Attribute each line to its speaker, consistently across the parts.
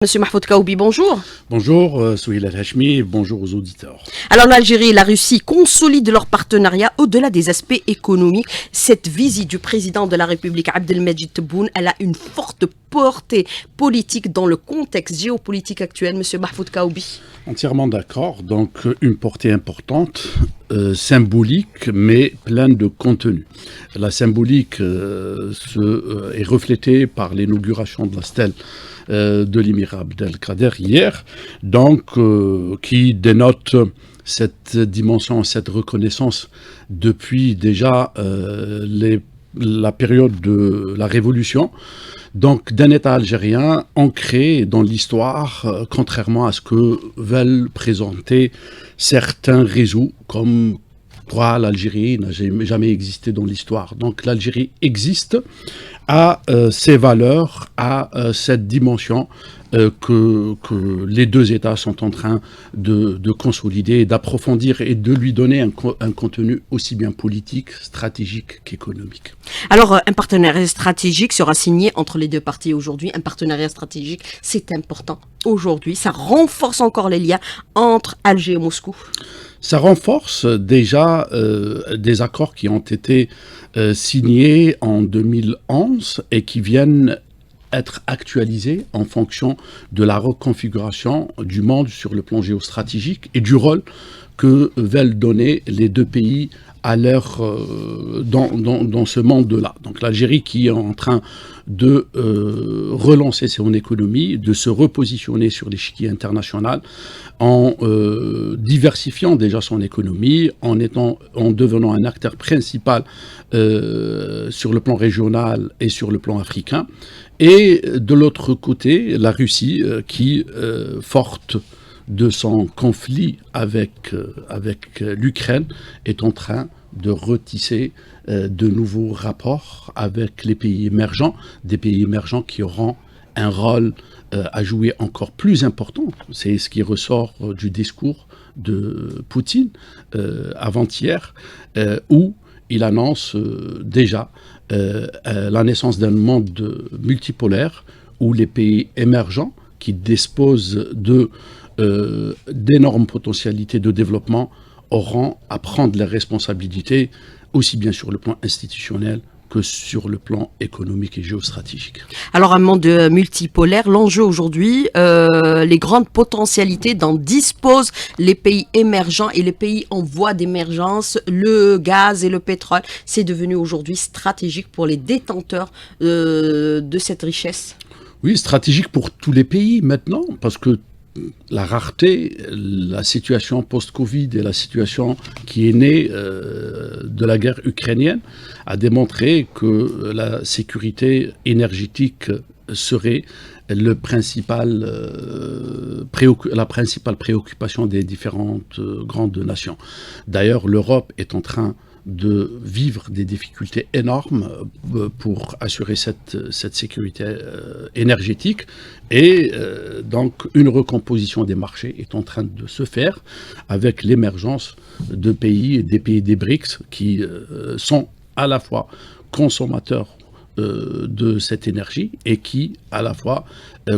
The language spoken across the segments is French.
Speaker 1: Monsieur Mahfoud Kaoubi, bonjour.
Speaker 2: Bonjour, Souheil El-Hachmi, bonjour aux auditeurs.
Speaker 1: Alors l'Algérie et la Russie consolident leur partenariat au-delà des aspects économiques. Cette visite du président de la République, Abdelmadjid Tebboune, elle a une forte portée politique dans le contexte géopolitique actuel, monsieur Mahfoud Kaoubi.
Speaker 2: Entièrement d'accord, donc une portée importante, symbolique, mais pleine de contenu. La symbolique est reflétée par l'inauguration de la stèle de l'émir Abdelkader hier, donc qui dénote cette dimension, cette reconnaissance depuis déjà la période de la Révolution, donc d'un État algérien ancré dans l'histoire, contrairement à ce que veulent présenter certains réseaux comme quoi l'Algérie n'a jamais existé dans l'histoire. Donc l'Algérie existe, a ses valeurs, a cette dimension que les deux États sont en train de consolider, d'approfondir et de lui donner un contenu aussi bien politique, stratégique qu'économique.
Speaker 1: Alors, un partenariat stratégique sera signé entre les deux parties aujourd'hui. Un partenariat stratégique, c'est important aujourd'hui. Ça renforce encore les liens entre Alger et Moscou.
Speaker 2: Ça renforce déjà des accords qui ont été signés en 2011 et qui viennent être actualisés en fonction de la reconfiguration du monde sur le plan géostratégique et du rôle que veulent donner les deux pays à dans ce monde-là. Donc l'Algérie qui est en train de relancer son économie, de se repositionner sur l'échiquier international en diversifiant déjà son économie, en devenant un acteur principal sur le plan régional et sur le plan africain. Et de l'autre côté, la Russie qui, forte de son conflit avec l'Ukraine, est en train de retisser de nouveaux rapports avec les pays émergents, des pays émergents qui auront un rôle à jouer encore plus important. C'est ce qui ressort du discours de Poutine avant-hier, où il annonce déjà la naissance d'un monde multipolaire où les pays émergents qui disposent d'énormes potentialités de développement auront à prendre les responsabilités aussi bien sur le plan institutionnel que sur le plan économique et géostratégique.
Speaker 1: Alors un monde multipolaire, l'enjeu aujourd'hui, les grandes potentialités dont disposent les pays émergents et les pays en voie d'émergence, le gaz et le pétrole, c'est devenu aujourd'hui stratégique pour les détenteurs de cette richesse.
Speaker 2: Oui, stratégique pour tous les pays maintenant, parce que la rareté, la situation post-Covid et la situation qui est née de la guerre ukrainienne a démontré que la sécurité énergétique serait la principale préoccupation des différentes grandes nations. D'ailleurs, l'Europe est en train de vivre des difficultés énormes pour assurer cette sécurité énergétique et donc une recomposition des marchés est en train de se faire avec l'émergence des pays des BRICS qui sont à la fois consommateurs de cette énergie et qui à la fois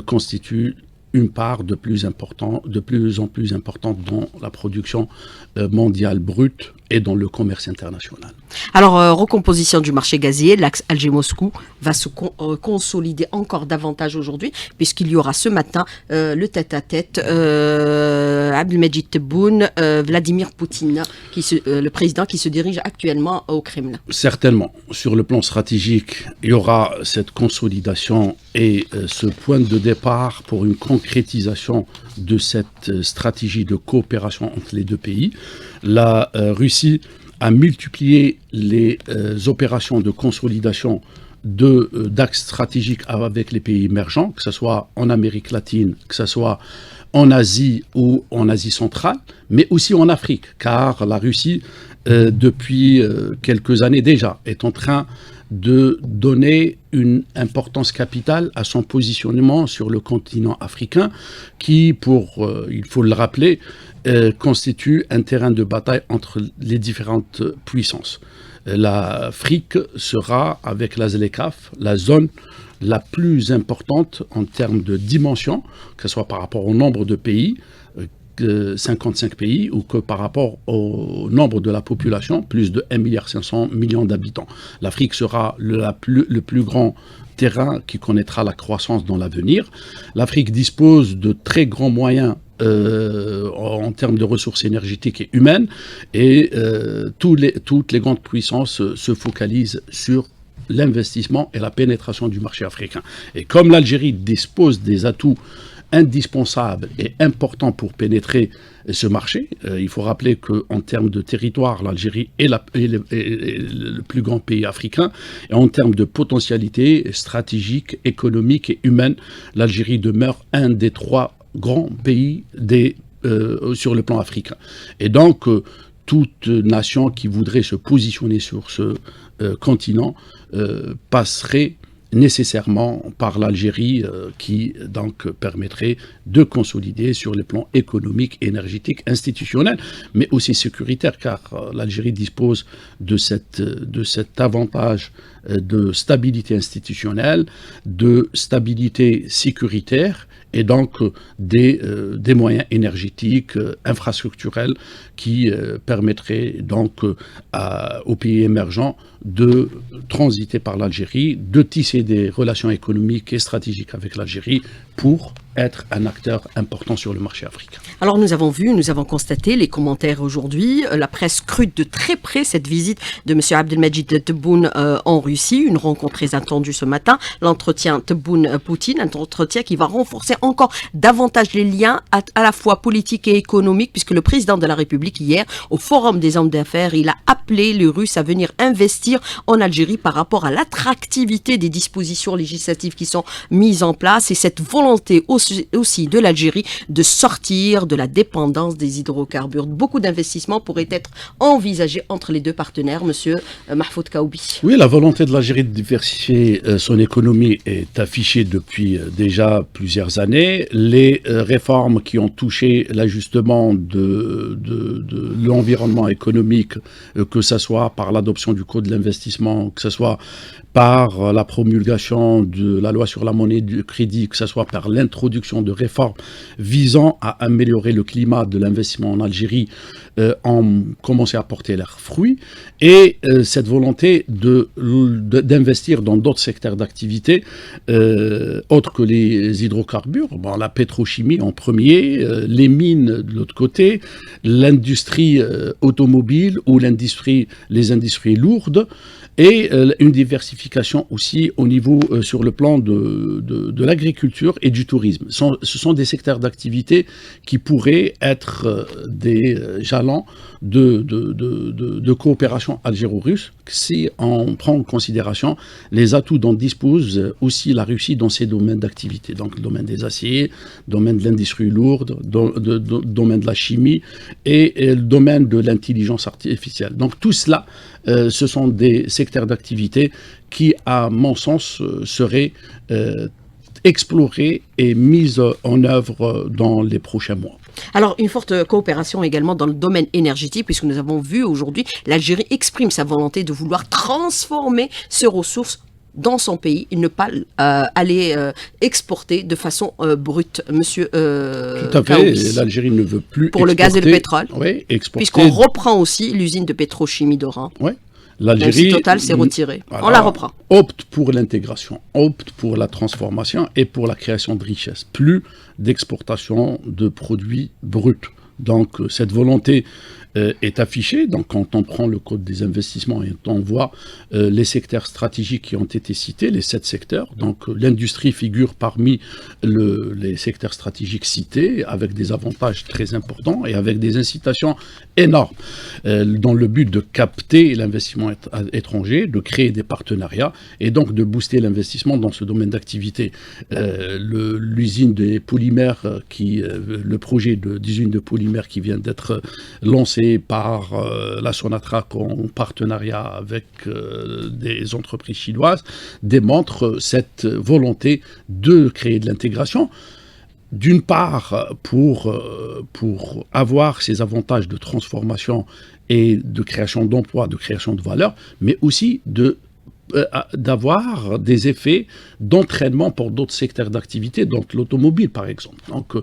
Speaker 2: constituent une part de plus en plus importante dans la production mondiale brute et dans le commerce international.
Speaker 1: Alors, recomposition du marché gazier, l'axe Alger-Moscou va se consolider encore davantage aujourd'hui, puisqu'il y aura ce matin le tête-à-tête Abdelmadjid Tebboune, Vladimir Poutine, le président qui se dirige actuellement au Kremlin.
Speaker 2: Certainement. Sur le plan stratégique, il y aura cette consolidation et ce point de départ pour une concrétisation de cette stratégie de coopération entre les deux pays. La Russie a multiplié les opérations de consolidation d'axes stratégiques avec les pays émergents, que ce soit en Amérique latine, que ce soit en Asie ou en Asie centrale, mais aussi en Afrique, car la Russie, depuis quelques années déjà, est en train de donner une importance capitale à son positionnement sur le continent africain, qui, il faut le rappeler, constitue un terrain de bataille entre les différentes puissances. L'Afrique sera, avec la ZLECAf, la zone la plus importante en termes de dimension, que ce soit par rapport au nombre de pays, 55 pays, ou que par rapport au nombre de la population, plus de 1,5 milliard d'habitants. L'Afrique sera le plus grand terrain qui connaîtra la croissance dans l'avenir. L'Afrique dispose de très grands moyens en termes de ressources énergétiques et humaines, et toutes les grandes puissances se focalisent sur l'investissement et la pénétration du marché africain. Et comme l'Algérie dispose des atouts indispensables et importants pour pénétrer ce marché, il faut rappeler qu'en termes de territoire, l'Algérie est le plus grand pays africain, et en termes de potentialité stratégique, économique et humaine, l'Algérie demeure un des 3 grands pays sur le plan africain. Et donc, toute nation qui voudrait se positionner sur ce continent passerait nécessairement par l'Algérie, qui donc permettrait de consolider sur les plans économiques, énergétiques, institutionnels, mais aussi sécuritaires, car l'Algérie dispose de cet avantage de stabilité institutionnelle, de stabilité sécuritaire, et donc des moyens énergétiques, infrastructurels, qui permettraient donc aux pays émergents de transiter par l'Algérie, de tisser des relations économiques et stratégiques avec l'Algérie pour être un acteur important sur le marché africain.
Speaker 1: Alors nous avons constaté les commentaires aujourd'hui, la presse scrute de très près cette visite de M. Abdelmadjid Tebboune en Russie, une rencontre très attendue ce matin, l'entretien Tebboune-Poutine, un entretien qui va renforcer encore davantage les liens à la fois politiques et économiques, puisque le président de la République hier, au Forum des hommes d'affaires, il a appelé les Russes à venir investir en Algérie par rapport à l'attractivité des dispositions législatives qui sont mises en place, et cette volonté aussi de l'Algérie de sortir de la dépendance des hydrocarbures. Beaucoup d'investissements pourraient être envisagés entre les deux partenaires, monsieur Mahfoud Kaoubi.
Speaker 2: Oui, la volonté de l'Algérie de diversifier son économie est affichée depuis déjà plusieurs années. Les réformes qui ont touché l'ajustement de l'environnement économique, que ce soit par l'adoption du code de l'investissement, que ce soit par la promulgation de la loi sur la monnaie de crédit, que ce soit par l'introduction de réformes visant à améliorer le climat de l'investissement en Algérie, ont commencé à porter leurs fruits. Et cette volonté d'investir dans d'autres secteurs d'activité, autres que les hydrocarbures, la pétrochimie en premier, les mines de l'autre côté, l'industrie automobile ou les industries lourdes, et une diversification aussi au niveau sur le plan de l'agriculture et du tourisme. Ce sont des secteurs d'activité qui pourraient être des jalons de coopération algéro-russe si on prend en considération les atouts dont dispose aussi la Russie dans ces domaines d'activité. Donc le domaine des aciers, le domaine de l'industrie lourde, le domaine de la chimie et le domaine de l'intelligence artificielle. Donc tout cela, ce sont des secteurs d'activité qui, à mon sens, seraient explorés et mis en œuvre dans les prochains mois.
Speaker 1: Alors, une forte coopération également dans le domaine énergétique, puisque nous avons vu aujourd'hui, l'Algérie exprime sa volonté de vouloir transformer ses ressources dans son pays et ne pas aller exporter de façon brute. Monsieur
Speaker 2: Tout à fait,
Speaker 1: Kaoubi.
Speaker 2: l'Algérie ne veut plus
Speaker 1: pour le gaz et le pétrole,
Speaker 2: oui,
Speaker 1: puisqu'on reprend aussi l'usine de pétrochimie d'Oran.
Speaker 2: Oui.
Speaker 1: Même si Total s'est retiré.
Speaker 2: Voilà,
Speaker 1: on la reprend.
Speaker 2: Opte pour l'intégration, opte pour la transformation et pour la création de richesses, plus d'exportation de produits bruts. Donc cette volonté est affichée. Donc quand on prend le code des investissements et on voit les secteurs stratégiques qui ont été cités, les 7 secteurs, donc l'industrie figure parmi les secteurs stratégiques cités, avec des avantages très importants et avec des incitations énormes, dans le but de capter l'investissement étranger, de créer des partenariats et donc de booster l'investissement dans ce domaine d'activité. L'usine des polymères, le projet d'usine de polymères qui vient d'être lancé par la Sonatrach en partenariat avec des entreprises chinoises, démontre cette volonté de créer de l'intégration. D'une part, pour avoir ces avantages de transformation et de création d'emplois, de création de valeur, mais aussi de d'avoir des effets d'entraînement pour d'autres secteurs d'activité, donc l'automobile par exemple. Donc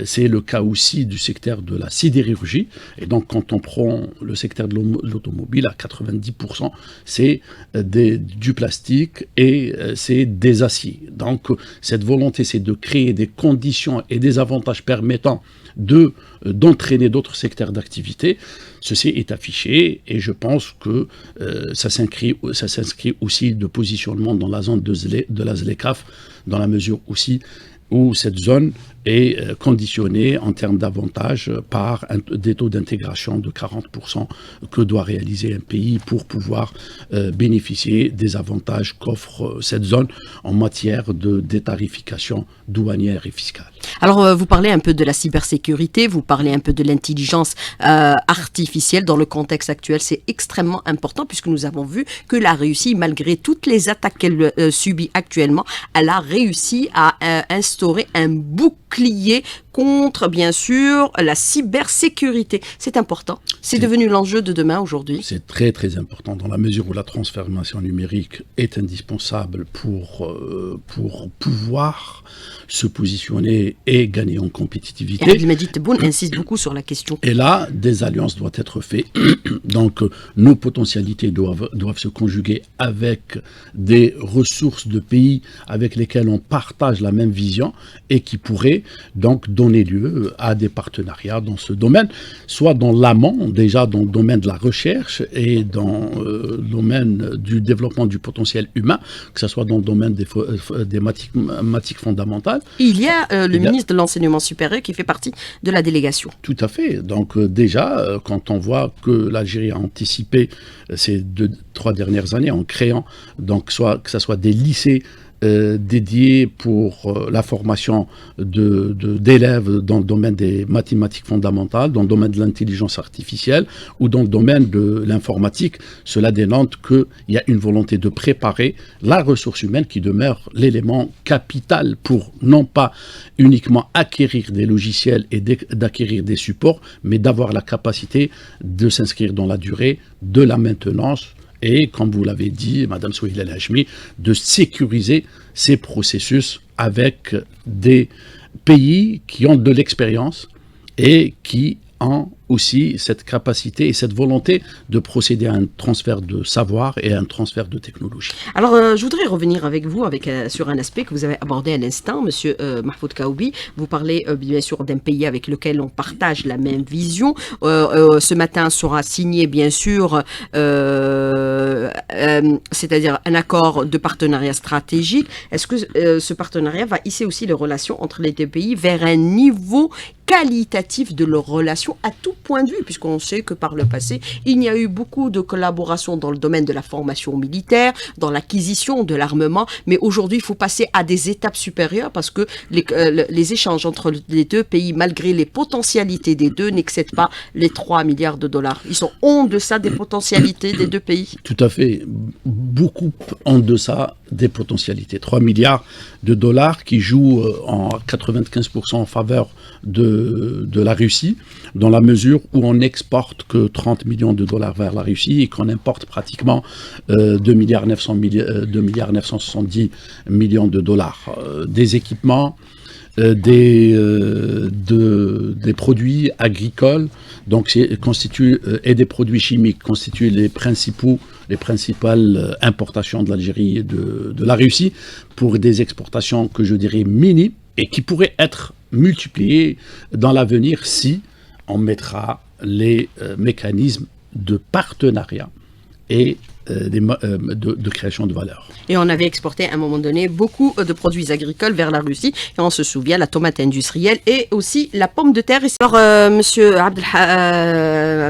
Speaker 2: c'est le cas aussi du secteur de la sidérurgie. Et donc quand on prend le secteur de l'automobile, à 90%, c'est du plastique et c'est des aciers. Donc cette volonté, c'est de créer des conditions et des avantages permettant d'entraîner d'autres secteurs d'activité. Ceci est affiché et je pense que ça s'inscrit aussi de positionnement dans la zone de la ZLECAf, dans la mesure aussi où cette zone est conditionnée en termes d'avantages par des taux d'intégration de 40% que doit réaliser un pays pour pouvoir bénéficier des avantages qu'offre cette zone en matière de détarification douanière et fiscale.
Speaker 1: Alors, vous parlez un peu de la cybersécurité, vous parlez un peu de l'intelligence artificielle dans le contexte actuel. C'est extrêmement important puisque nous avons vu que la Russie, malgré toutes les attaques qu'elle subit actuellement, elle a réussi à instaurer un bouclier contre, bien sûr, la cybersécurité. C'est important. C'est devenu l'enjeu de demain aujourd'hui.
Speaker 2: C'est très, très important dans la mesure où la transformation numérique est indispensable pour pouvoir se positionner et gagner en compétitivité.
Speaker 1: Et Abdelmajid Tebboune insiste beaucoup sur la question.
Speaker 2: Et là, des alliances doivent être faites. Donc, nos potentialités doivent se conjuguer avec des ressources de pays avec lesquels on partage la même vision et qui pourraient donc donner lieu à des partenariats dans ce domaine, soit dans l'amont, déjà dans le domaine de la recherche et dans le domaine du développement du potentiel humain, que ce soit dans le domaine des mathématiques fondamentales.
Speaker 1: Il y a le ministre de l'Enseignement supérieur qui fait partie de la délégation.
Speaker 2: Tout à fait. Donc déjà, quand on voit que l'Algérie a anticipé ces 3 dernières années en créant, donc que ce soit des lycées dédiés pour la formation d'élèves dans le domaine des mathématiques fondamentales, dans le domaine de l'intelligence artificielle ou dans le domaine de l'informatique, cela dénote qu'il y a une volonté de préparer la ressource humaine qui demeure l'élément capital pour non pas uniquement acquérir des logiciels et d'acquérir des supports, mais d'avoir la capacité de s'inscrire dans la durée de la maintenance et, comme vous l'avez dit, Madame Souheila El Hachmi, de sécuriser ces processus avec des pays qui ont de l'expérience et qui ont aussi cette capacité et cette volonté de procéder à un transfert de savoir et à un transfert de technologie.
Speaker 1: Alors, je voudrais revenir avec vous sur un aspect que vous avez abordé à l'instant, Monsieur Mahfoud Kaoubi. Vous parlez bien sûr d'un pays avec lequel on partage la même vision. Ce matin sera signé bien sûr, c'est-à-dire un accord de partenariat stratégique. Est-ce que ce partenariat va hisser aussi les relations entre les deux pays vers un niveau qualitatif de leurs relations à tout point de vue, puisqu'on sait que par le passé, il y a eu beaucoup de collaboration dans le domaine de la formation militaire, dans l'acquisition de l'armement, mais aujourd'hui, il faut passer à des étapes supérieures parce que les échanges entre les deux pays, malgré les potentialités des deux, n'excèdent pas les 3 milliards de dollars. Ils sont en deçà des potentialités des deux pays.
Speaker 2: Tout à fait. Beaucoup en deçà des potentialités. 3 milliards de dollars qui jouent en 95% en faveur de la Russie, dans la mesure où on n'exporte que 30 millions de dollars vers la Russie et qu'on importe pratiquement 2 milliards 970 millions de dollars. Des équipements, des produits agricoles donc et des produits chimiques constituent les principales importations de l'Algérie et de la Russie pour des exportations que je dirais minimes et qui pourraient être multipliées dans l'avenir si on mettra les mécanismes de partenariat et de création de valeur.
Speaker 1: Et on avait exporté à un moment donné beaucoup de produits agricoles vers la Russie. Et on se souvient, la tomate industrielle et aussi la pomme de terre. Alors, Monsieur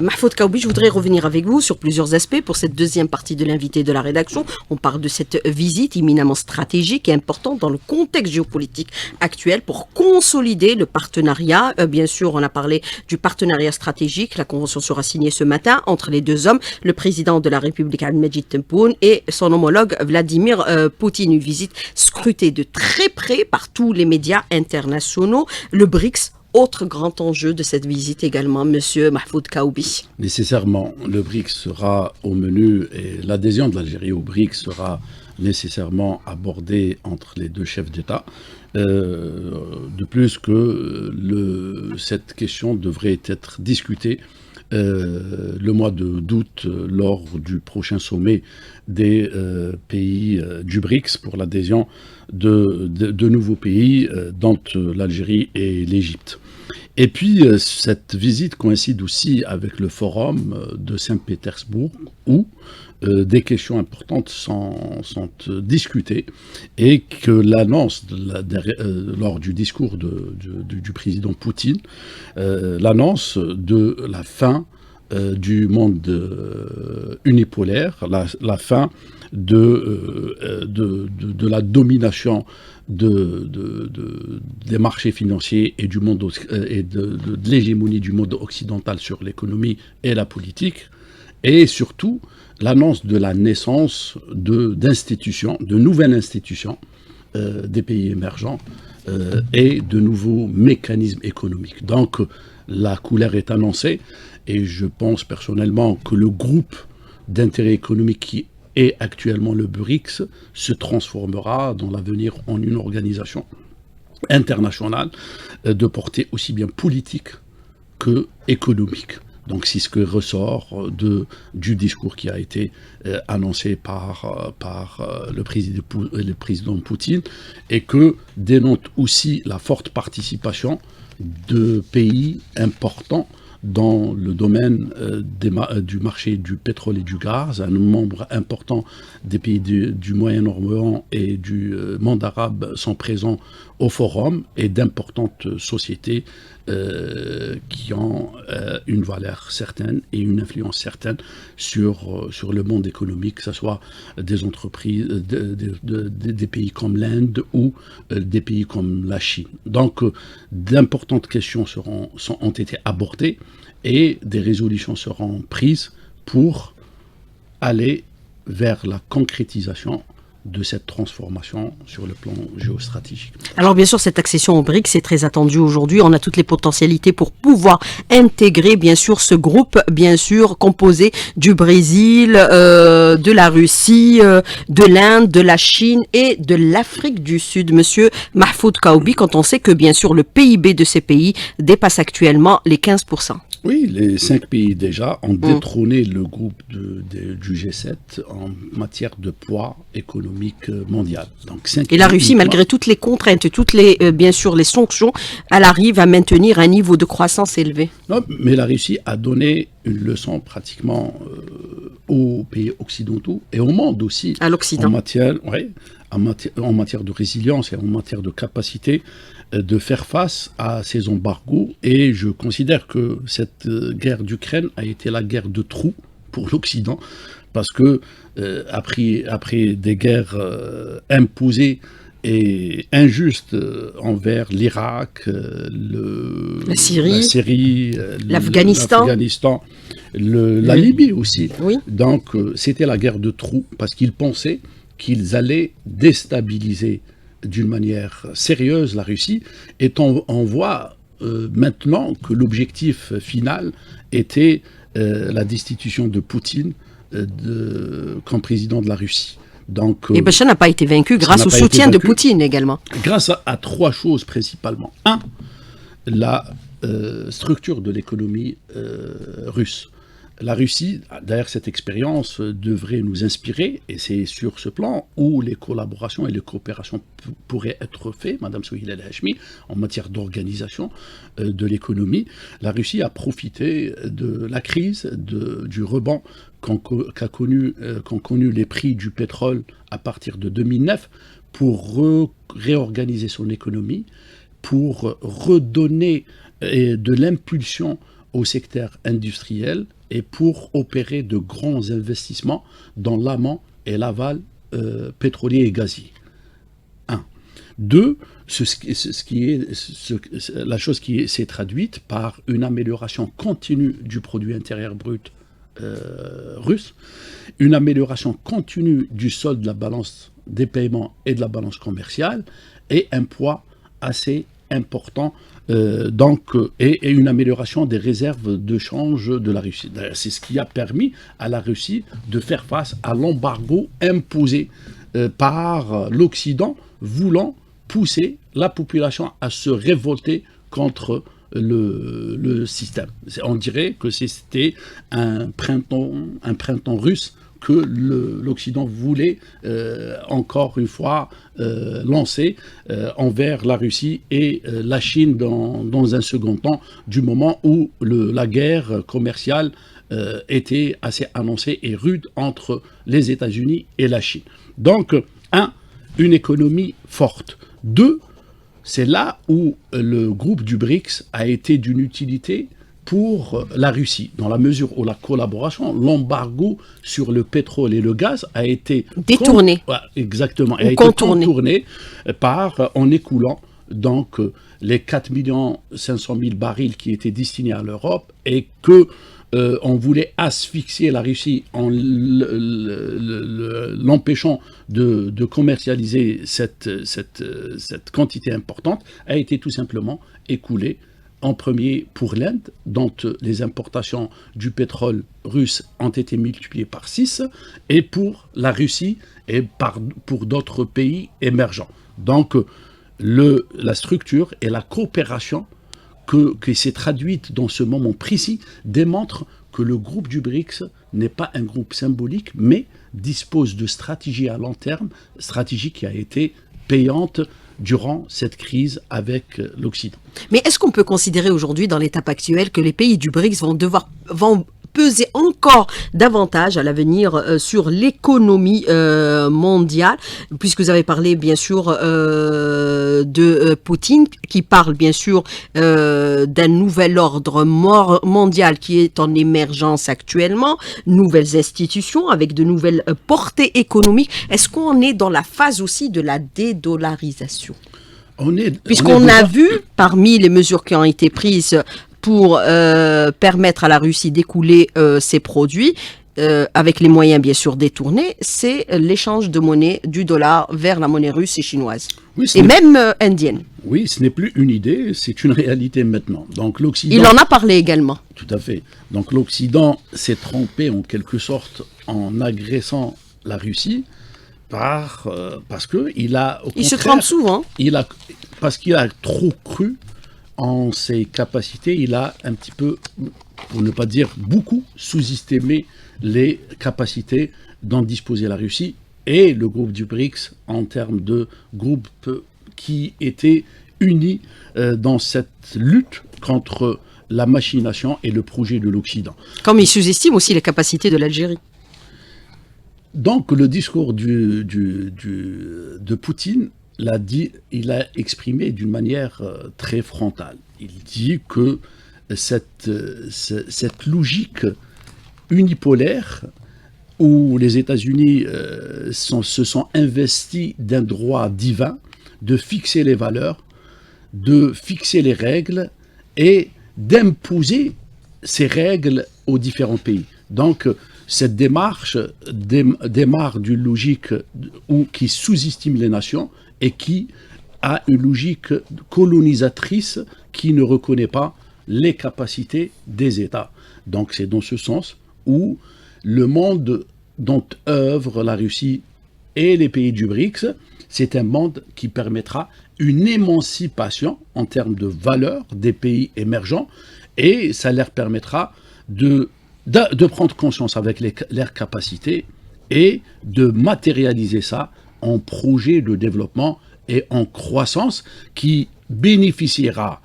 Speaker 1: Mahfoud Kaoubi, je voudrais revenir avec vous sur plusieurs aspects pour cette deuxième partie de l'invité de la rédaction. On parle de cette visite éminemment stratégique et importante dans le contexte géopolitique actuel pour consolider le partenariat. Bien sûr, on a parlé du partenariat stratégique. La convention sera signée ce matin entre les deux hommes, le président de la République Abdelmajid Tebboune et son homologue Vladimir Poutine. Une visite scrutée de très près par tous les médias internationaux. Le BRICS autre grand enjeu de cette visite également, Monsieur Mahfoud Kaoubi?
Speaker 2: Nécessairement, le BRICS sera au menu et l'adhésion de l'Algérie au BRICS sera nécessairement abordée entre les deux chefs d'État. De plus que cette question devrait être discutée le mois d'août lors du prochain sommet des pays du BRICS pour l'adhésion de nouveaux pays, dont l'Algérie et l'Égypte. Et puis, cette visite coïncide aussi avec le forum de Saint-Pétersbourg, où des questions importantes sont discutées, et que l'annonce lors du discours du président Poutine, l'annonce de la fin du monde unipolaire, la fin de la domination des marchés financiers et du monde et de l'hégémonie du monde occidental sur l'économie et la politique, et surtout l'annonce de la naissance d'institutions, de nouvelles institutions des pays émergents et de nouveaux mécanismes économiques. Donc la couleur est annoncée, et je pense personnellement que le groupe d'intérêt économique qui est actuellement le BRICS se transformera dans l'avenir en une organisation internationale de portée aussi bien politique que économique. Donc c'est ce que ressort du discours qui a été annoncé par le président Poutine, et que dénote aussi la forte participation de pays importants dans le domaine du marché du pétrole et du gaz. Un membre important des pays du Moyen-Orient et du monde arabe sont présents au forum, et d'importantes sociétés qui ont une valeur certaine et une influence certaine sur le monde économique, que ce soit des entreprises, des pays comme l'Inde ou des pays comme la Chine. Donc d'importantes questions ont été abordées, et des résolutions seront prises pour aller vers la concrétisation de cette transformation sur le plan géostratégique.
Speaker 1: Alors bien sûr, cette accession au BRICS est très attendue aujourd'hui. On a toutes les potentialités pour pouvoir intégrer bien sûr ce groupe, bien sûr composé du Brésil, de la Russie, de l'Inde, de la Chine et de l'Afrique du Sud. Monsieur Mahfoud Kaoubi, quand on sait que bien sûr le PIB de ces pays dépasse actuellement les 15%.
Speaker 2: Oui, les 5 pays déjà ont détrôné le groupe du G7 en matière de poids économique mondial. Donc,
Speaker 1: et la Russie, malgré toutes les contraintes et toutes les, bien sûr, les sanctions, elle arrive à maintenir un niveau de croissance élevé.
Speaker 2: Non, mais la Russie a donné une leçon pratiquement aux pays occidentaux et au monde aussi.
Speaker 1: À l'Occident.
Speaker 2: En matière de résilience et en matière de capacité de faire face à ces embargos. Et je considère que cette guerre d'Ukraine a été la guerre de trou pour l'Occident, parce que après des guerres imposées et injustes envers l'Irak, la Syrie,
Speaker 1: l'Afghanistan,
Speaker 2: la Libye aussi.
Speaker 1: Oui.
Speaker 2: Donc c'était la guerre de trou, parce qu'ils pensaient qu'ils allaient déstabiliser d'une manière sérieuse la Russie, et on voit maintenant que l'objectif final était la destitution de Poutine comme président de la Russie. Donc,
Speaker 1: et Bachar n'a pas été vaincu grâce au soutien de Poutine également.
Speaker 2: Grâce à 3 choses principalement. 1, la structure de l'économie russe. La Russie, derrière cette expérience, devrait nous inspirer, et c'est sur ce plan où les collaborations et les coopérations pourraient être faites, Madame Souheila El Hachmi, en matière d'organisation de l'économie. La Russie a profité de la crise, du rebond qu'ont connu les prix du pétrole à partir de 2009 pour réorganiser son économie, pour redonner de l'impulsion au secteur industriel, et pour opérer de grands investissements dans l'amont et l'aval pétrolier et gazier. 1. 2, la chose qui s'est traduite par une amélioration continue du produit intérieur brut russe, une amélioration continue du solde de la balance des paiements et de la balance commerciale, et un poids assez important et une amélioration des réserves de change de la Russie. C'est ce qui a permis à la Russie de faire face à l'embargo imposé par l'Occident, voulant pousser la population à se révolter contre le système. On dirait que c'était un printemps russe que l'Occident voulait encore une fois lancer envers la Russie et la Chine dans un second temps, du moment où la guerre commerciale était assez annoncée et rude entre les États-Unis et la Chine. Donc, une économie forte. 2, c'est là où le groupe du BRICS a été d'une utilité pour la Russie, dans la mesure où la collaboration, l'embargo sur le pétrole et le gaz a été
Speaker 1: détourné.
Speaker 2: Exactement,
Speaker 1: a été contourné
Speaker 2: en écoulant donc les 4 500 000 barils qui étaient destinés à l'Europe et que on voulait asphyxier la Russie en l'empêchant de commercialiser cette quantité importante, a été tout simplement écoulée en premier pour l'Inde, dont les importations du pétrole russe ont été multipliées par 6, et pour la Russie et pour d'autres pays émergents. Donc la structure et la coopération qui s'est traduite dans ce moment précis démontre que le groupe du BRICS n'est pas un groupe symbolique, mais dispose de stratégies à long terme, stratégie qui a été payante durant cette crise avec l'Occident.
Speaker 1: Mais est-ce qu'on peut considérer aujourd'hui, dans l'étape actuelle, que les pays du BRICS vont peser encore davantage à l'avenir sur l'économie mondiale, puisque vous avez parlé bien sûr de Poutine, qui parle bien sûr d'un nouvel ordre mondial qui est en émergence actuellement, nouvelles institutions avec de nouvelles portées économiques. Est-ce qu'on est dans la phase aussi de la dédollarisation ? Puisqu'on a vu, parmi les mesures qui ont été prises pour permettre à la Russie d'écouler ses produits, avec les moyens bien sûr détournés, c'est l'échange de monnaie du dollar vers la monnaie russe et chinoise, et même indienne.
Speaker 2: Oui, ce n'est plus une idée, c'est une réalité maintenant. Donc l'Occident.
Speaker 1: Il en a parlé également.
Speaker 2: Tout à fait. Donc l'Occident s'est trompé en quelque sorte en agressant la Russie parce qu'il a.
Speaker 1: Il se trompe souvent.
Speaker 2: Parce qu'il a trop cru en ses capacités, il a un petit peu, pour ne pas dire beaucoup, sous-estimé les capacités dont disposait la Russie et le groupe du BRICS en termes de groupe qui était uni dans cette lutte contre la machination et le projet de l'Occident.
Speaker 1: Comme il sous-estime aussi les capacités de l'Algérie.
Speaker 2: Donc le discours de Poutine, il a exprimé d'une manière très frontale. Il dit que cette logique unipolaire où les États-Unis se sont investis d'un droit divin de fixer les valeurs, de fixer les règles et d'imposer ces règles aux différents pays. Donc, cette démarche démarre d'une logique qui sous-estime les nations et qui a une logique colonisatrice qui ne reconnaît pas les capacités des États. Donc c'est dans ce sens où le monde dont œuvre la Russie et les pays du BRICS, c'est un monde qui permettra une émancipation en termes de valeurs des pays émergents et ça leur permettra de prendre conscience avec leurs capacités et de matérialiser ça en projet de développement et en croissance qui bénéficiera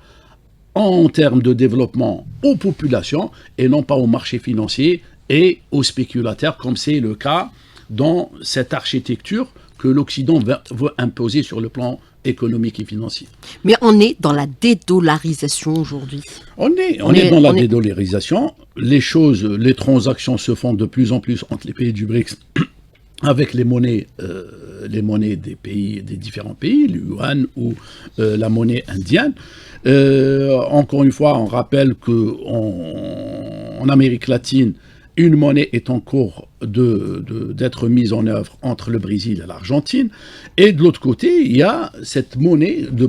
Speaker 2: en termes de développement aux populations et non pas aux marchés financiers et aux spéculateurs, comme c'est le cas dans cette architecture que l'Occident veut imposer sur le plan économique et financier.
Speaker 1: Mais on est dans la dédollarisation aujourd'hui.
Speaker 2: On est dans la dédollarisation. Les transactions se font de plus en plus entre les pays du BRICS avec les monnaies des différents pays, le yuan ou la monnaie indienne. Encore une fois, on rappelle qu'en Amérique latine, une monnaie est en cours d'être mise en œuvre entre le Brésil et l'Argentine. Et de l'autre côté, il y a cette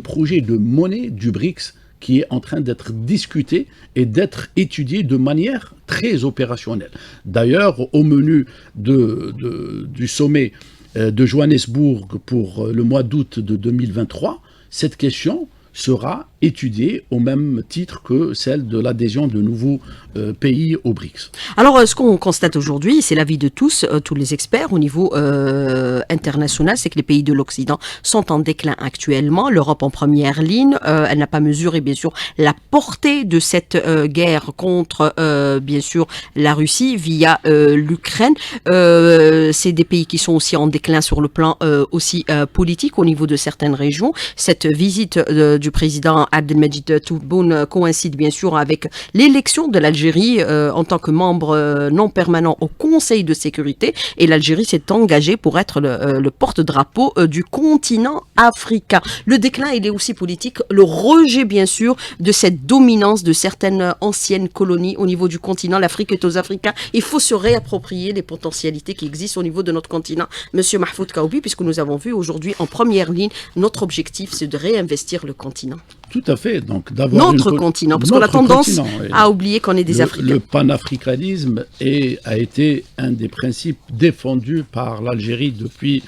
Speaker 2: projet de monnaie du BRICS qui est en train d'être discuté et d'être étudié de manière très opérationnelle. D'ailleurs, au menu du sommet de Johannesburg pour le mois d'août de 2023, cette question sera étudiée au même titre que celle de l'adhésion de nouveaux pays au BRICS.
Speaker 1: Alors, ce qu'on constate aujourd'hui, c'est l'avis de tous les experts au niveau international, c'est que les pays de l'Occident sont en déclin actuellement. L'Europe en première ligne, elle n'a pas mesuré, bien sûr, la portée de cette guerre contre, bien sûr, la Russie via l'Ukraine. C'est des pays qui sont aussi en déclin sur le plan aussi politique au niveau de certaines régions. Cette visite du président Abdelmajid Tebboune coïncide bien sûr avec l'élection de l'Algérie en tant que membre non permanent au Conseil de sécurité, et l'Algérie s'est engagée pour être le porte-drapeau du continent africain. Le déclin, il est aussi politique, le rejet bien sûr de cette dominance de certaines anciennes colonies au niveau du continent. L'Afrique est aux Africains. Il faut se réapproprier les potentialités qui existent au niveau de notre continent. Monsieur Mahfoud Kaoubi, puisque nous avons vu aujourd'hui en première ligne, notre objectif c'est de réinvestir le continent.
Speaker 2: Tout à fait. Donc, d'avoir
Speaker 1: notre continent, parce qu'on a tendance à oublier qu'on est des Africains.
Speaker 2: Le panafricanisme a été un des principes défendus par l'Algérie depuis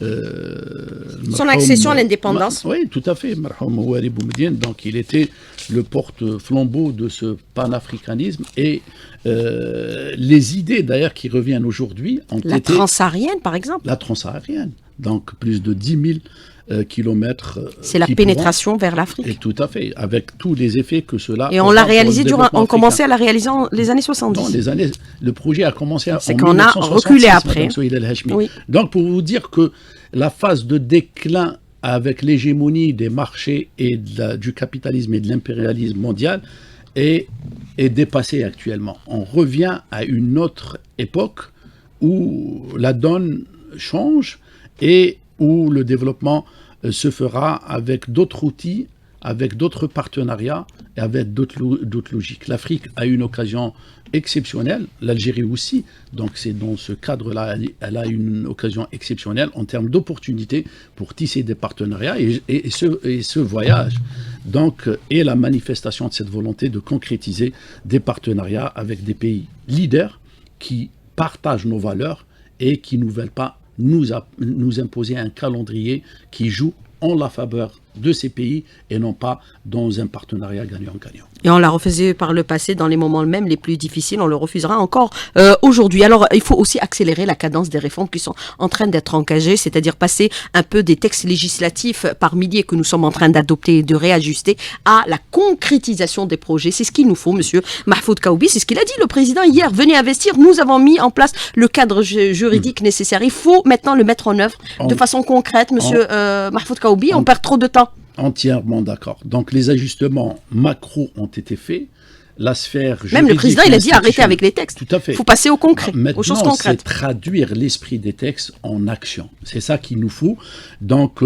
Speaker 1: son accession à l'indépendance.
Speaker 2: Oui, tout à fait. Donc, il était le porte-flambeau de ce panafricanisme, et les idées d'ailleurs qui reviennent aujourd'hui ont été...
Speaker 1: La transsaharienne, par exemple.
Speaker 2: La transsaharienne. Donc, plus de 10 000 kilomètres.
Speaker 1: C'est la pénétration vers l'Afrique.
Speaker 2: Et tout à fait, avec tous les effets que cela...
Speaker 1: Et on l'a réalisé on commençait à la réaliser en les années 70.
Speaker 2: Non, le projet a commencé en 1966.
Speaker 1: C'est qu'on a reculé après.
Speaker 2: Oui. Donc, pour vous dire que la phase de déclin avec l'hégémonie des marchés et du capitalisme et de l'impérialisme mondial est dépassée actuellement. On revient à une autre époque où la donne change et où le développement se fera avec d'autres outils, avec d'autres partenariats et avec d'autres logiques. L'Afrique a une occasion exceptionnelle, l'Algérie aussi, donc c'est dans ce cadre-là, elle a une occasion exceptionnelle en termes d'opportunités pour tisser des partenariats, et ce voyage donc est la manifestation de cette volonté de concrétiser des partenariats avec des pays leaders qui partagent nos valeurs et qui ne veulent pas nous imposer un calendrier qui joue en la faveur de ces pays et non pas dans un partenariat gagnant-gagnant.
Speaker 1: Et on l'a refusé par le passé dans les moments même les plus difficiles, on le refusera encore aujourd'hui. Alors il faut aussi accélérer la cadence des réformes qui sont en train d'être engagées, c'est-à-dire passer un peu des textes législatifs par milliers que nous sommes en train d'adopter et de réajuster à la concrétisation des projets. C'est ce qu'il nous faut, monsieur Mahfoud Kaoubi, c'est ce qu'il a dit le président hier. Venez investir, nous avons mis en place le cadre juridique nécessaire. Il faut maintenant le mettre en œuvre de façon concrète, monsieur Mahfoud Kaoubi, on perd trop de temps.
Speaker 2: Entièrement d'accord. Donc les ajustements macro ont été faits. La sphère juridique...
Speaker 1: Même le président, il a dit arrêtez avec les textes.
Speaker 2: Tout à fait.
Speaker 1: Il faut passer au concret, aux choses concrètes.
Speaker 2: C'est traduire l'esprit des textes en action. C'est ça qu'il nous faut. Donc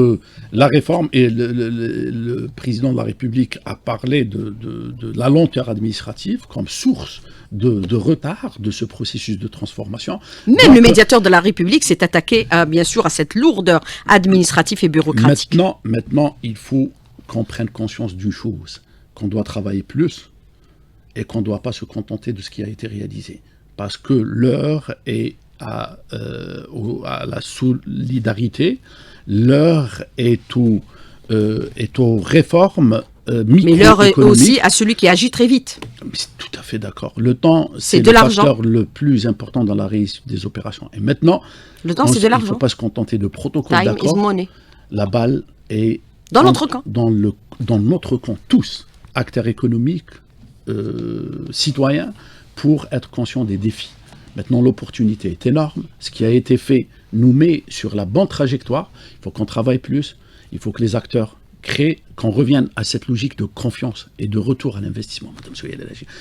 Speaker 2: la réforme, et le président de la République a parlé de la lenteur administrative comme source de retard de ce processus de transformation.
Speaker 1: Même le médiateur de la République s'est attaqué bien sûr à cette lourdeur administrative et bureaucratique.
Speaker 2: Maintenant, il faut qu'on prenne conscience d'une chose, qu'on doit travailler plus et qu'on ne doit pas se contenter de ce qui a été réalisé. Parce que l'heure est à la solidarité, l'heure est aux réformes microéconomiques.
Speaker 1: Mais l'heure est aussi à celui qui agit très vite.
Speaker 2: Tout à fait d'accord. Le temps, c'est le facteur le plus important dans la réussite des opérations. Et maintenant,
Speaker 1: le temps, c'est de l'argent.
Speaker 2: Il ne faut pas se contenter de protocoles d'accord.
Speaker 1: Time is money.
Speaker 2: La balle est
Speaker 1: dans notre camp.
Speaker 2: Dans notre camp, tous, acteurs économiques, citoyens, pour être conscients des défis. Maintenant, l'opportunité est énorme. Ce qui a été fait nous met sur la bonne trajectoire. Il faut qu'on travaille plus. Il faut que les acteurs créent, qu'on revienne à cette logique de confiance et de retour à l'investissement.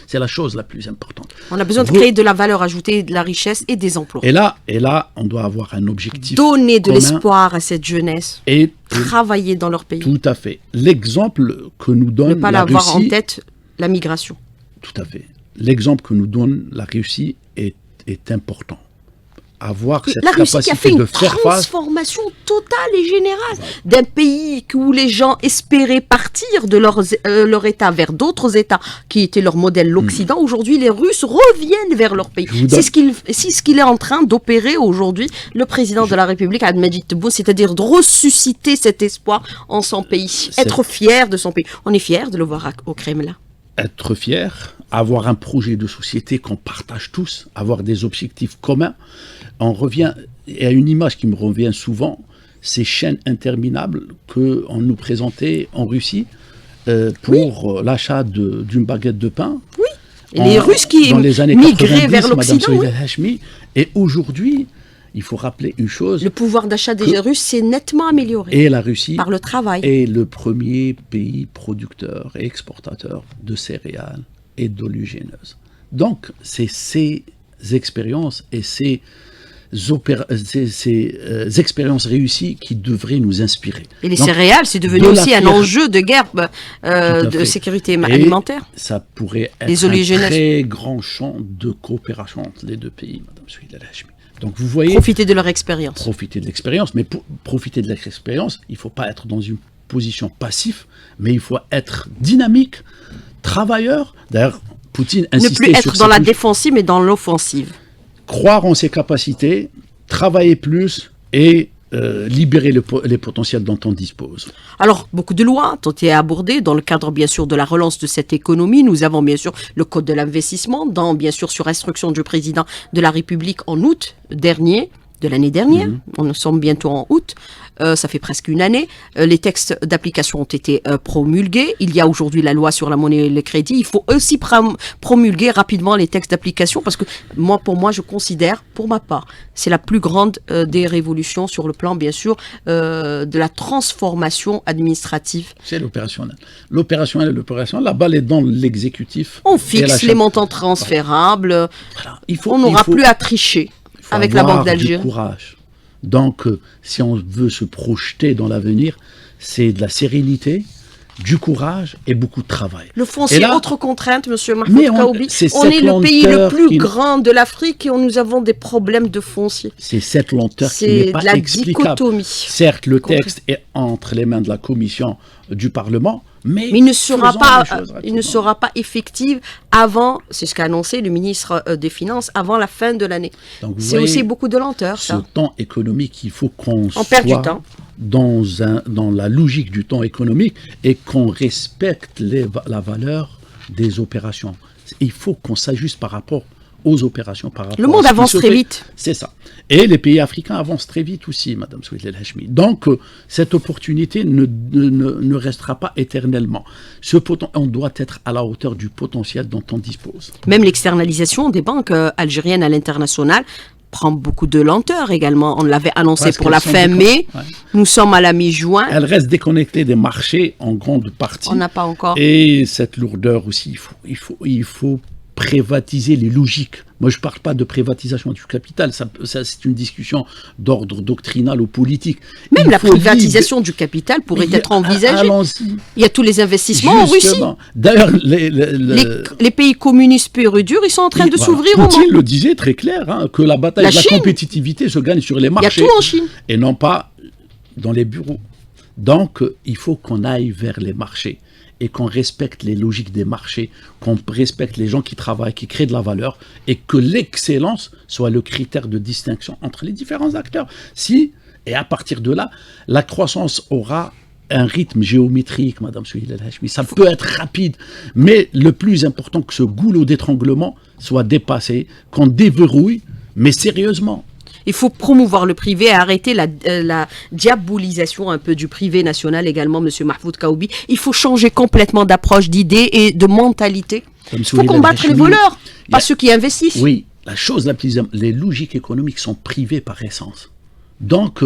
Speaker 2: C'est la chose la plus importante.
Speaker 1: On a besoin de créer de la valeur ajoutée, de la richesse et des emplois.
Speaker 2: Et là, on doit avoir un objectif
Speaker 1: Donner de l'espoir à cette jeunesse. Et travailler dans leur pays.
Speaker 2: Tout à fait. L'exemple que nous donne la Russie...
Speaker 1: Ne pas l'avoir en tête, la migration.
Speaker 2: Tout à fait. L'exemple que nous donne la Russie est est important. Avoir cette
Speaker 1: La Russie qui a fait
Speaker 2: capacité de
Speaker 1: une
Speaker 2: faire face.
Speaker 1: transformation totale et générale d'un pays où les gens espéraient partir de leur État vers d'autres États qui étaient leur modèle, l'Occident. Aujourd'hui, les Russes reviennent vers leur pays. C'est ce qu'il est en train d'opérer aujourd'hui, le président de la République, Ahmadinejad Tebboune, c'est-à-dire de ressusciter cet espoir en son pays, être fier de son pays. On est fier de le voir au Kremlin.
Speaker 2: Être fier, avoir un projet de société qu'on partage tous, avoir des objectifs communs. On revient à une image qui me revient souvent, ces chaînes interminables qu'on nous présentait en Russie pour l'achat d'une baguette de pain.
Speaker 1: Oui, et les Russes qui migraient vers l'Occident.
Speaker 2: Oui. Et aujourd'hui, il faut rappeler une chose.
Speaker 1: Le pouvoir d'achat des Russes s'est nettement amélioré.
Speaker 2: Et la Russie
Speaker 1: par le travail.
Speaker 2: Est le premier pays producteur et exportateur de céréales et d'oléagineuses. Donc, c'est ces expériences et ces expériences réussies qui devraient nous inspirer.
Speaker 1: Et les céréales, c'est devenu aussi un enjeu de guerre de sécurité alimentaire.
Speaker 2: Ça pourrait être un très grand champ de coopération entre les deux pays, Madame Souheila El Hachmi. Donc vous voyez,
Speaker 1: profiter de leur expérience.
Speaker 2: Profiter de l'expérience, mais pour profiter de l'expérience, il ne faut pas être dans une position passive, mais il faut être dynamique, travailleur. D'ailleurs, Poutine insistait sur
Speaker 1: ne plus être dans la défensive, mais dans l'offensive.
Speaker 2: Croire en ses capacités, travailler plus et libérer les potentiels dont on dispose.
Speaker 1: Alors, beaucoup de lois ont été abordées dans le cadre, bien sûr, de la relance de cette économie. Nous avons, bien sûr, le Code de l'investissement, bien sûr, sur instruction du président de la République en août dernier, de l'année dernière. Nous sommes bientôt en août. Ça fait presque une année. Les textes d'application ont été promulgués. Il y a aujourd'hui la loi sur la monnaie et le crédit. Il faut aussi promulguer rapidement les textes d'application parce que pour moi, je considère, pour ma part, c'est la plus grande des révolutions sur le plan, bien sûr, de la transformation administrative.
Speaker 2: C'est l'opérationnel. L'opérationnel, la balle est dans l'exécutif.
Speaker 1: On fixe les montants transférables. Voilà. On n'aura plus à tricher avec la Banque d'Alger.
Speaker 2: Courage. Donc, si on veut se projeter dans l'avenir, c'est de la sérénité, du courage et beaucoup de travail.
Speaker 1: Le foncier, autre contrainte, monsieur Mahfoud Kaoubi. On est le pays le plus grand de l'Afrique et nous avons des problèmes de foncier.
Speaker 2: C'est cette lenteur qui n'est pas explicable.
Speaker 1: Dichotomie.
Speaker 2: Certes, le texte est entre les mains de la Commission du Parlement, mais
Speaker 1: il ne sera pas effectif avant, c'est ce qu'a annoncé le ministre des Finances, avant la fin de l'année. C'est aussi beaucoup de lenteur, ça.
Speaker 2: Ce temps économique, il faut qu'on soit
Speaker 1: dans
Speaker 2: la logique du temps économique et qu'on respecte la valeur des opérations. Il faut qu'on s'ajuste par rapport aux opérations.
Speaker 1: Le monde avance très vite.
Speaker 2: C'est ça. Et les pays africains avancent très vite aussi, Madame Souheila El Hachmi. Donc, cette opportunité ne restera pas éternellement. On doit être à la hauteur du potentiel dont on dispose.
Speaker 1: Même l'externalisation des banques algériennes à l'international prend beaucoup de lenteur également. On l'avait annoncé pour la fin mai. Ouais. Nous sommes à la mi-juin.
Speaker 2: Elle reste déconnectée des marchés en grande partie.
Speaker 1: On n'a pas encore.
Speaker 2: Et cette lourdeur aussi, il faut privatiser les logiques. Moi, je ne parle pas de privatisation du capital, ça c'est une discussion d'ordre doctrinal ou politique.
Speaker 1: Même la privatisation du capital pourrait être envisagée. Il y a tous les investissements
Speaker 2: justement.
Speaker 1: En Russie.
Speaker 2: D'ailleurs,
Speaker 1: les pays communistes purs et durs, ils sont en train de s'ouvrir au monde.
Speaker 2: Poutine le disait très clair, que la bataille de la compétitivité se gagne sur les marchés.
Speaker 1: Il y a tout en Chine.
Speaker 2: Et non pas dans les bureaux. Donc, il faut qu'on aille vers les marchés et qu'on respecte les logiques des marchés, qu'on respecte les gens qui travaillent, qui créent de la valeur, et que l'excellence soit le critère de distinction entre les différents acteurs. Et à partir de là, la croissance aura un rythme géométrique, Madame Souheila El Hachmi. Ça peut être rapide, mais le plus important, que ce goulot d'étranglement soit dépassé, qu'on déverrouille, mais sérieusement.
Speaker 1: Il faut promouvoir le privé et arrêter la diabolisation un peu du privé national également, M. Mahfoud Kaoubi. Il faut changer complètement d'approche, d'idées et de mentalité. Il faut combattre les voleurs, pas ceux qui investissent.
Speaker 2: Oui, la chose la plus... Les logiques économiques sont privées par essence. Donc,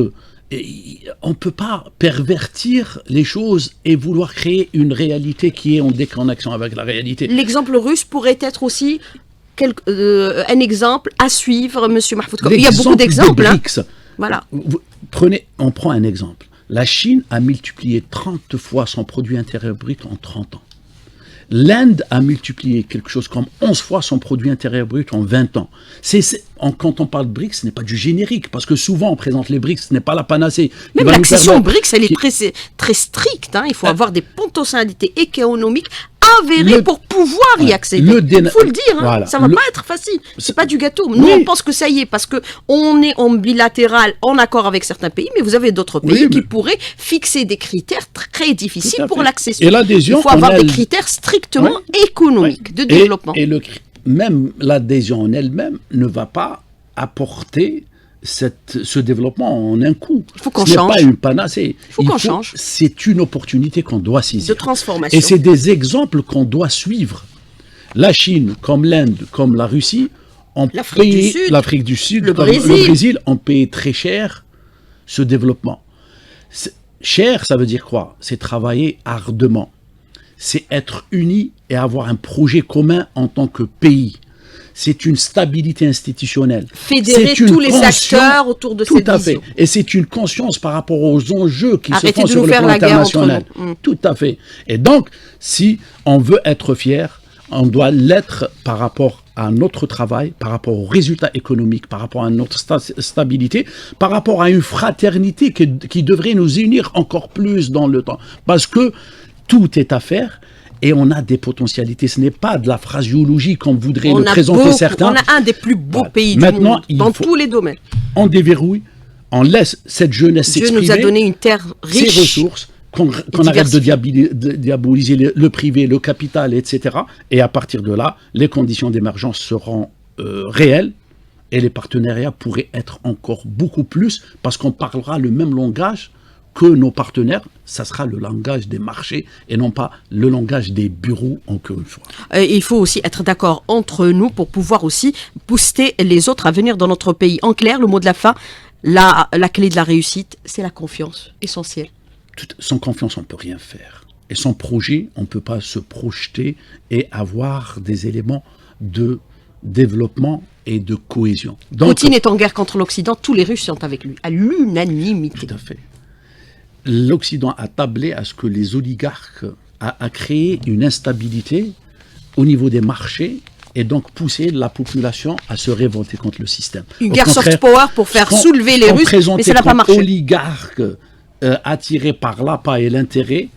Speaker 2: on ne peut pas pervertir les choses et vouloir créer une réalité qui est en déconnexion avec la réalité.
Speaker 1: L'exemple russe pourrait être aussi... un exemple à suivre, M. Mahfoud Kaoubi. Il y a beaucoup d'exemples. Voilà.
Speaker 2: On prend un exemple. La Chine a multiplié 30 fois son produit intérieur brut en 30 ans. L'Inde a multiplié quelque chose comme 11 fois son produit intérieur brut en 20 ans. Quand on parle de BRICS, ce n'est pas du générique, parce que souvent on présente les BRICS, ce n'est pas la panacée.
Speaker 1: Même l'accession aux BRICS, elle est très stricte. Hein. Il faut avoir des potentialités économiques avérées pour pouvoir y accéder. Il faut le dire, hein. Voilà. Ça ne va pas être facile. C'est pas du gâteau. Nous, on pense que ça y est, parce qu'on est en bilatéral, en accord avec certains pays, mais vous avez d'autres pays qui pourraient fixer des critères très difficiles pour l'accession. Il faut avoir des critères strictement économiques de développement.
Speaker 2: Même l'adhésion en elle-même ne va pas apporter ce développement en un coup.
Speaker 1: Il faut qu'on change.
Speaker 2: Ce n'est pas une panacée.
Speaker 1: Il faut qu'on change.
Speaker 2: C'est une opportunité qu'on doit saisir.
Speaker 1: De transformation.
Speaker 2: Et c'est des exemples qu'on doit suivre. La Chine, comme l'Inde, comme la Russie, l'Afrique du Sud,
Speaker 1: le Brésil
Speaker 2: ont payé très cher ce développement. Cher, ça veut dire quoi? C'est travailler ardemment. C'est être unis et avoir un projet commun en tant que pays. C'est une stabilité institutionnelle.
Speaker 1: Fédérer tous les acteurs autour de cette vision.
Speaker 2: Tout à fait. Et c'est une conscience par rapport aux enjeux qui se font sur le plan international. Tout à fait. Et donc, si on veut être fier, on doit l'être par rapport à notre travail, par rapport aux résultats économiques, par rapport à notre stabilité, par rapport à une fraternité qui devrait nous unir encore plus dans le temps. Parce que tout est à faire et on a des potentialités. Ce n'est pas de la phraséologie comme voudraient le présenter certains.
Speaker 1: On a un des plus beaux pays du monde, dans tous les domaines.
Speaker 2: On déverrouille, on laisse cette jeunesse s'exprimer.
Speaker 1: Dieu nous a donné une terre riche.
Speaker 2: Ses ressources, qu'on arrête de diaboliser le privé, le capital, etc. Et à partir de là, les conditions d'émergence seront réelles et les partenariats pourraient être encore beaucoup plus parce qu'on parlera le même langage que nos partenaires, ça sera le langage des marchés et non pas le langage des bureaux, encore une fois.
Speaker 1: Il faut aussi être d'accord entre nous pour pouvoir aussi booster les autres à venir dans notre pays. En clair, le mot de la fin, la clé de la réussite, c'est la confiance, essentielle.
Speaker 2: Sans confiance, on ne peut rien faire. Et sans projet, on ne peut pas se projeter et avoir des éléments de développement et de cohésion. Donc,
Speaker 1: Poutine est en guerre contre l'Occident, tous les Russes sont avec lui, à l'unanimité.
Speaker 2: Tout à fait. L'Occident a tablé à ce que les oligarques a créé une instabilité au niveau des marchés et donc pousser la population à se révolter contre le système.
Speaker 1: Une guerre soft power pour faire soulever les Russes, mais ça n'a pas marché.
Speaker 2: Les oligarques attirés par l'appât et l'intérêt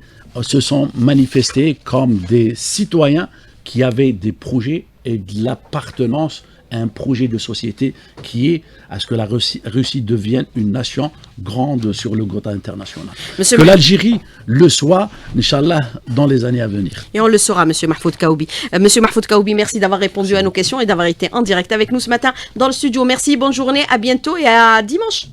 Speaker 2: se sont manifestés comme des citoyens qui avaient des projets et de l'appartenance à un projet de société qui est à ce que la Russie devienne une nation grande sur le côté international. Que l'Algérie le soit, Inch'Allah, dans les années à venir.
Speaker 1: Et on le saura, Monsieur Mahfoud Kaoubi. Monsieur Mahfoud Kaoubi, merci d'avoir répondu à nos questions et d'avoir été en direct avec nous ce matin dans le studio. Merci, bonne journée, à bientôt et à dimanche.